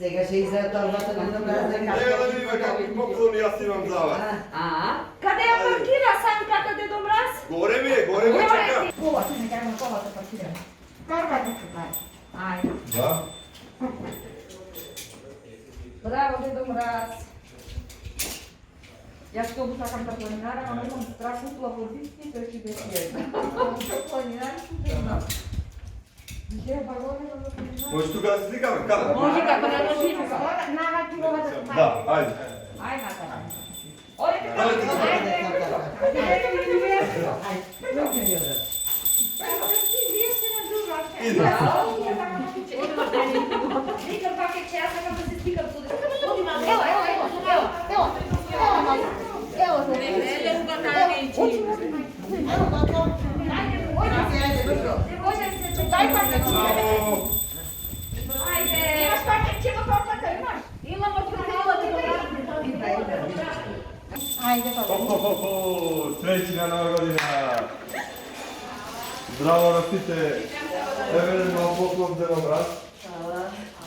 Сега ще изретовате на добра земя. Evo da vidimo kakvi pokloni ja si vam za vas. Къде я паркира Санката, дедо Мраз? Gore mi je čeka. Колата, не кажем колата паркираме. Карвайте се прави. Айде. Da? Браво, дедо Мраз. Я что бы сакам да планинара, ама имам страшно плаводистки, тој ќе бе сиједна. Планинари су бе. Где балони да планинара? Možeš tu da se slikamo? Kada? Може како на ножица. Нага ти ова да се Da, ajde. Ајде, Наташа. Одете Ajde. како? Ајде. Ide. Викам пак е че јас сакам да се стикам туди. Ево, Bravo. Имаш пакетче во торбата, имаш? Имам од фрутилата Ајде, Ho, ho, ho, ho. Srećna Nova godina. Zdravo nosite. Evelin vam poklon za vam raz.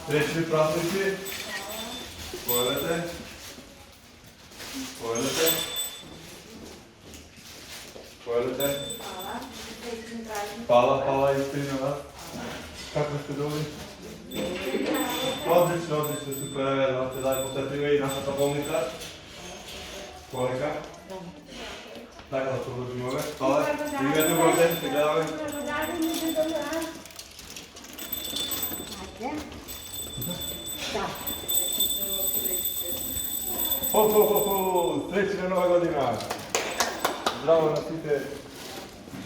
Srećni praznici. Povedete. Povedete. Povedete. Hvala, hvala isto i na vas. Kako ste dobri? Odlično, odlično, super, evo se dalje posjetimo i naša bolnica. Kolika? Tako da produžimo ove. Hvala. Živjeti u Gordeći, se gledali. Ho, ho, ho, ho, srećna Nova godina. Zdravo nosite.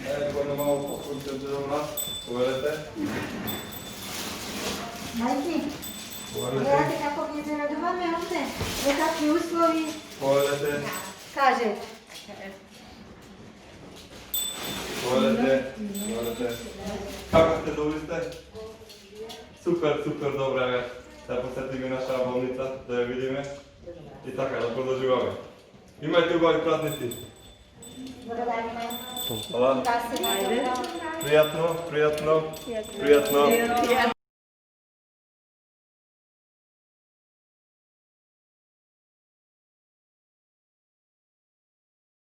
Evo godina malo pokušajte da nas. Povedete. Majki, Povedete. gledajte kako mi zaradovame ovdje, za kakvi uslovi, Povedete. kaže. Povedete. Povedete. Kako ste, dobri ste? Super, super, dobra je. Da posjetimo naša bolnica, da je vidime. I tako, da produživamo. Imajte ubavi praznici. Благодарим. Hvala. Kasimo. Prijatno, prijatno, prijatno.